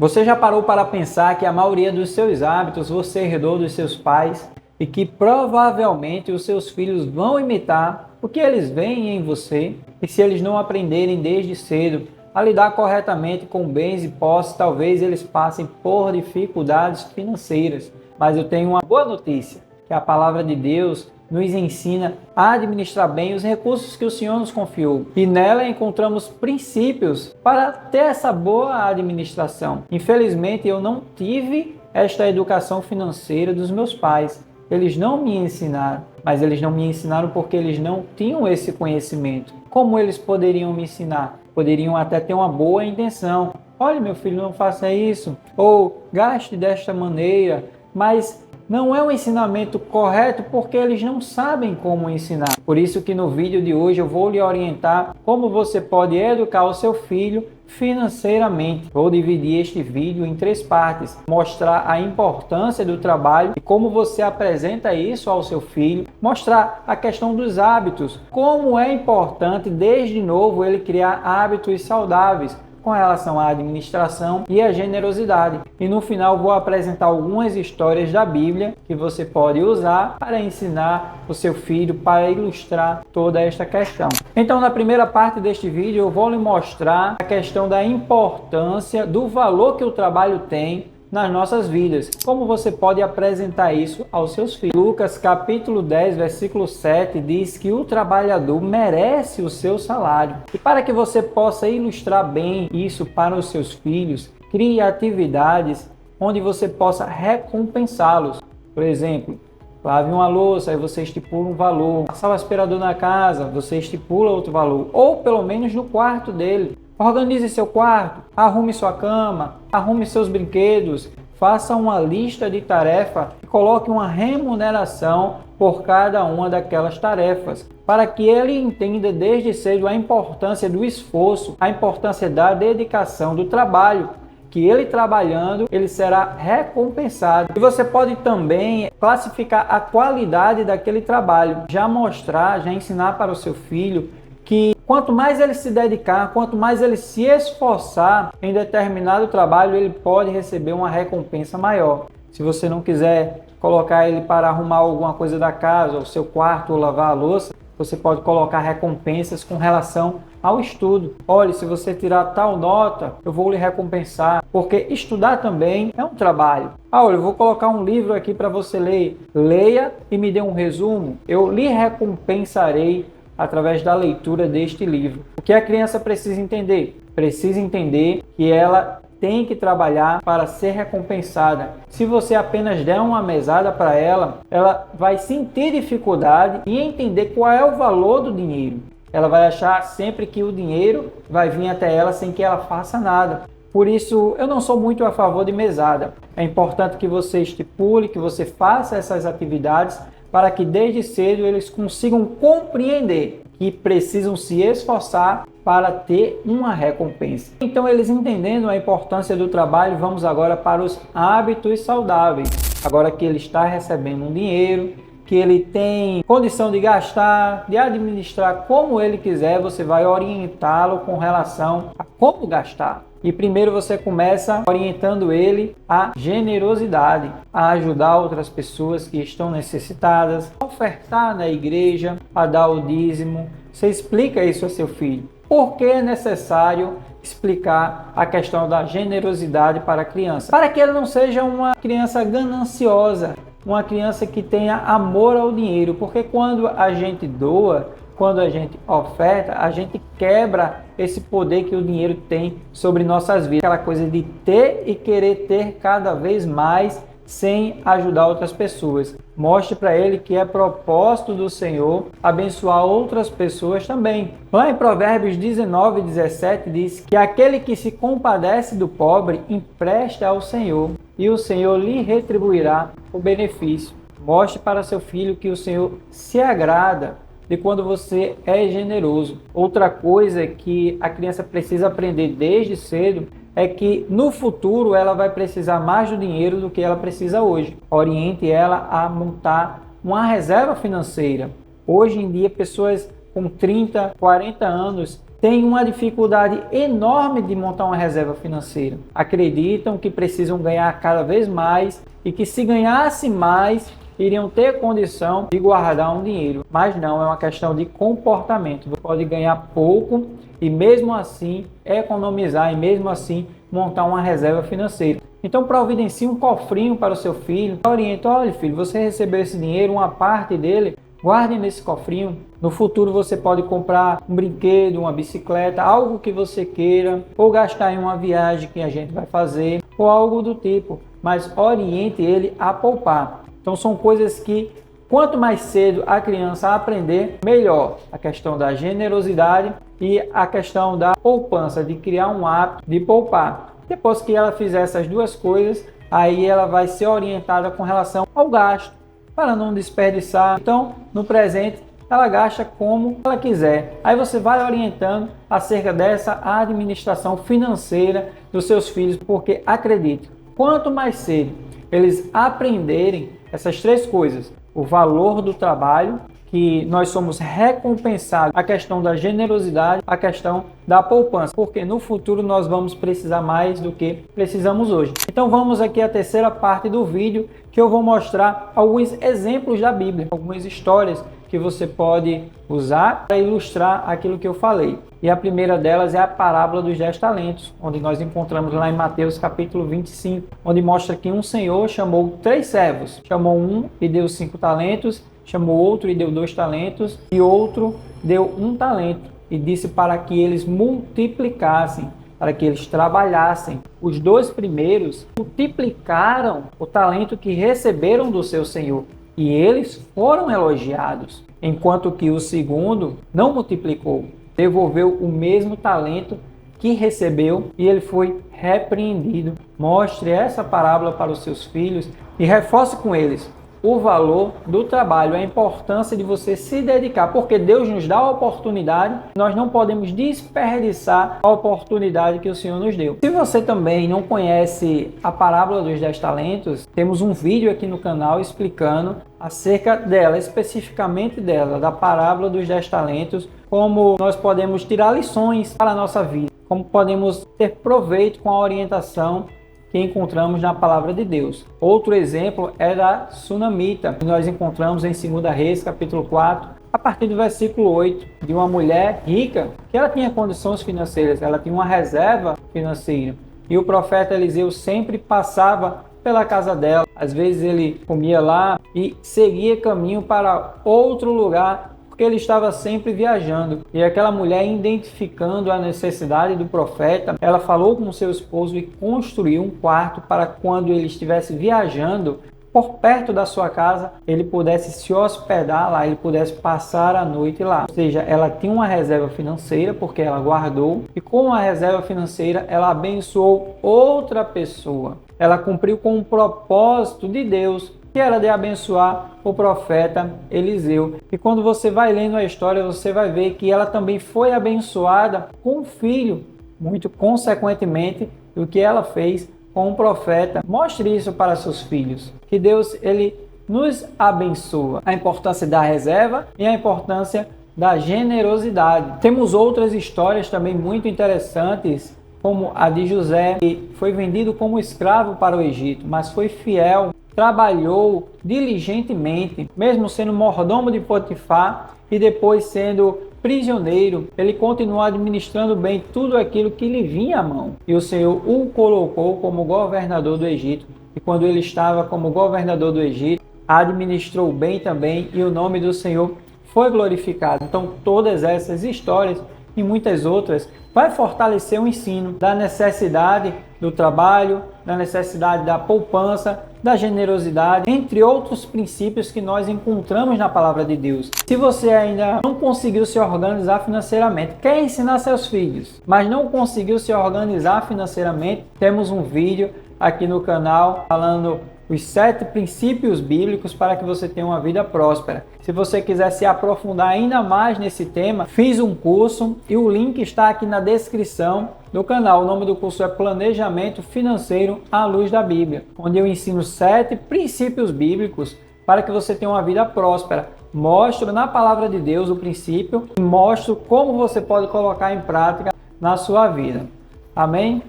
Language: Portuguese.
Você já parou para pensar que a maioria dos seus hábitos você herdou dos seus pais e que provavelmente os seus filhos vão imitar o que eles veem em você? E se eles não aprenderem desde cedo a lidar corretamente com bens e posses, talvez eles passem por dificuldades financeiras. Mas eu tenho uma boa notícia, que a palavra de Deus nos ensina a administrar bem os recursos que o Senhor nos confiou. E nela encontramos princípios para ter essa boa administração. Infelizmente, eu não tive esta educação financeira dos meus pais. Eles não me ensinaram, mas eles não me ensinaram porque eles não tinham esse conhecimento. Como eles poderiam me ensinar? Poderiam até ter uma boa intenção. Olha, meu filho, não faça isso. Ou gaste desta maneira. Mas não é um ensinamento correto porque eles não sabem como ensinar. Por isso que no vídeo de hoje eu vou lhe orientar como você pode educar o seu filho financeiramente. Vou dividir este vídeo em 3 partes, mostrar a importância do trabalho e como você apresenta isso ao seu filho, mostrar a questão dos hábitos, como é importante desde novo ele criar hábitos saudáveis com relação à administração e à generosidade. E no final vou apresentar algumas histórias da Bíblia que você pode usar para ensinar o seu filho, para ilustrar toda esta questão. Então, na primeira parte deste vídeo, eu vou lhe mostrar a questão da importância do valor que o trabalho tem nas nossas vidas. Como você pode apresentar isso aos seus filhos? Lucas capítulo 10, versículo 7 diz que o trabalhador merece o seu salário. E para que você possa ilustrar bem isso para os seus filhos, crie atividades onde você possa recompensá-los. Por exemplo, lave uma louça, aí você estipula um valor. Passar o aspirador na casa, você estipula outro valor. Ou pelo menos no quarto dele. Organize seu quarto, arrume sua cama, arrume seus brinquedos, faça uma lista de tarefas e coloque uma remuneração por cada uma daquelas tarefas, para que ele entenda desde cedo a importância do esforço, a importância da dedicação, do trabalho, que ele trabalhando, ele será recompensado. E você pode também classificar a qualidade daquele trabalho, já mostrar, já ensinar para o seu filho que quanto mais ele se dedicar, quanto mais ele se esforçar em determinado trabalho, ele pode receber uma recompensa maior. Se você não quiser colocar ele para arrumar alguma coisa da casa, ou seu quarto, ou lavar a louça, você pode colocar recompensas com relação ao estudo. Olha, se você tirar tal nota, eu vou lhe recompensar, porque estudar também é um trabalho. Olha, eu vou colocar um livro aqui para você ler. Leia e me dê um resumo. Eu lhe recompensarei através da leitura deste livro. O que a criança precisa entender? Precisa entender que ela tem que trabalhar para ser recompensada. Se você apenas der uma mesada para ela, ela vai sentir dificuldade e entender qual é o valor do dinheiro. Ela vai achar sempre que o dinheiro vai vir até ela sem que ela faça nada. Por isso, eu não sou muito a favor de mesada. É importante que você estipule, que você faça essas atividades para que desde cedo eles consigam compreender que precisam se esforçar para ter uma recompensa. Então, eles entendendo a importância do trabalho, vamos agora para os hábitos saudáveis. Agora que ele está recebendo um dinheiro, que ele tem condição de gastar, de administrar como ele quiser, você vai orientá-lo com relação a como gastar. E primeiro você começa orientando ele à generosidade, a ajudar outras pessoas que estão necessitadas, a ofertar na igreja, a dar o dízimo. Você explica isso a seu filho. Por que é necessário explicar a questão da generosidade para a criança? Para que ele não seja uma criança gananciosa, uma criança que tenha amor ao dinheiro, porque quando a gente doa, quando a gente oferta, a gente quebra esse poder que o dinheiro tem sobre nossas vidas. Aquela coisa de ter e querer ter cada vez mais sem ajudar outras pessoas. Mostre para ele que é propósito do Senhor abençoar outras pessoas também. Lá em Provérbios 19:17 diz que aquele que se compadece do pobre empresta ao Senhor e o Senhor lhe retribuirá o benefício. Mostre para seu filho que o Senhor se agrada de quando você é generoso. Outra coisa que a criança precisa aprender desde cedo é que no futuro ela vai precisar mais do dinheiro do que ela precisa hoje. Oriente ela a montar uma reserva financeira. Hoje em dia, pessoas com 30, 40 anos têm uma dificuldade enorme de montar uma reserva financeira. Acreditam que precisam ganhar cada vez mais e que se ganhasse mais, iriam ter condição de guardar um dinheiro. Mas não, é uma questão de comportamento. Você pode ganhar pouco e mesmo assim economizar e mesmo assim montar uma reserva financeira. Então providencie um cofrinho para o seu filho. Orienta, olha filho, você recebeu esse dinheiro, uma parte dele, guarde nesse cofrinho. No futuro você pode comprar um brinquedo, uma bicicleta, algo que você queira, ou gastar em uma viagem que a gente vai fazer, ou algo do tipo. Mas oriente ele a poupar. Então são coisas que, quanto mais cedo a criança aprender, melhor. A questão da generosidade e a questão da poupança, de criar um hábito de poupar. Depois que ela fizer essas duas coisas, aí ela vai ser orientada com relação ao gasto, para não desperdiçar. Então, no presente, ela gasta como ela quiser. Aí você vai orientando acerca dessa administração financeira dos seus filhos, porque acredite, quanto mais cedo eles aprenderem essas três coisas, o valor do trabalho, que nós somos recompensados, a questão da generosidade, a questão da poupança, porque no futuro nós vamos precisar mais do que precisamos hoje. Então vamos aqui à terceira parte do vídeo, que eu vou mostrar alguns exemplos da Bíblia, algumas histórias que você pode usar para ilustrar aquilo que eu falei. E a primeira delas é a parábola dos 10 talentos, onde nós encontramos lá em Mateus capítulo 25, onde mostra que um senhor chamou 3 servos. Chamou um e deu 5 talentos, chamou outro e deu 2 talentos, e outro deu 1 talento, e disse para que eles multiplicassem, para que eles trabalhassem. Os 2 primeiros multiplicaram o talento que receberam do seu senhor, e eles foram elogiados, enquanto que o segundo não multiplicou, devolveu o mesmo talento que recebeu e ele foi repreendido. Mostre essa parábola para os seus filhos e reforce com eles o valor do trabalho, a importância de você se dedicar, porque Deus nos dá a oportunidade, nós não podemos desperdiçar a oportunidade que o Senhor nos deu. Se você também não conhece a parábola dos 10 talentos, temos um vídeo aqui no canal explicando acerca dela, especificamente dela, da parábola dos 10 talentos, como nós podemos tirar lições para a nossa vida, como podemos ter proveito com a orientação que encontramos na palavra de Deus. Outro exemplo é da Sunamita, que nós encontramos em 2 Reis, capítulo 4, a partir do versículo 8, de uma mulher rica, que ela tinha condições financeiras, ela tinha uma reserva financeira. E o profeta Eliseu sempre passava pela casa dela. Às vezes ele comia lá e seguia caminho para outro lugar, porque ele estava sempre viajando. E aquela mulher, identificando a necessidade do profeta, ela falou com seu esposo e construiu um quarto para quando ele estivesse viajando por perto da sua casa, ele pudesse se hospedar lá, ele pudesse passar a noite lá. Ou seja, ela tinha uma reserva financeira porque ela guardou, e com a reserva financeira ela abençoou outra pessoa. Ela cumpriu com um propósito de Deus, que era de abençoar o profeta Eliseu. E quando você vai lendo a história, você vai ver que ela também foi abençoada com um filho, muito consequentemente do que ela fez com o profeta. Mostre isso para seus filhos, que Deus ele nos abençoa. A importância da reserva e a importância da generosidade. Temos outras histórias também muito interessantes, como a de José, que foi vendido como escravo para o Egito, mas foi fiel, trabalhou diligentemente, mesmo sendo mordomo de Potifar e depois sendo prisioneiro, ele continuou administrando bem tudo aquilo que lhe vinha à mão. E o Senhor o colocou como governador do Egito. E quando ele estava como governador do Egito, administrou bem também e o nome do Senhor foi glorificado. Então todas essas histórias e muitas outras vai fortalecer o ensino da necessidade do trabalho, da necessidade da poupança, da generosidade, entre outros princípios que nós encontramos na palavra de Deus. Se você ainda não conseguiu se organizar financeiramente, quer ensinar seus filhos, mas não conseguiu se organizar financeiramente, temos um vídeo aqui no canal falando os 7 princípios bíblicos para que você tenha uma vida próspera. Se você quiser se aprofundar ainda mais nesse tema, fiz um curso e o link está aqui na descrição do canal. O nome do curso é Planejamento Financeiro à Luz da Bíblia, onde eu ensino 7 princípios bíblicos para que você tenha uma vida próspera. mostro na palavra de Deus o princípio e mostro como você pode colocar em prática na sua vida. Amém?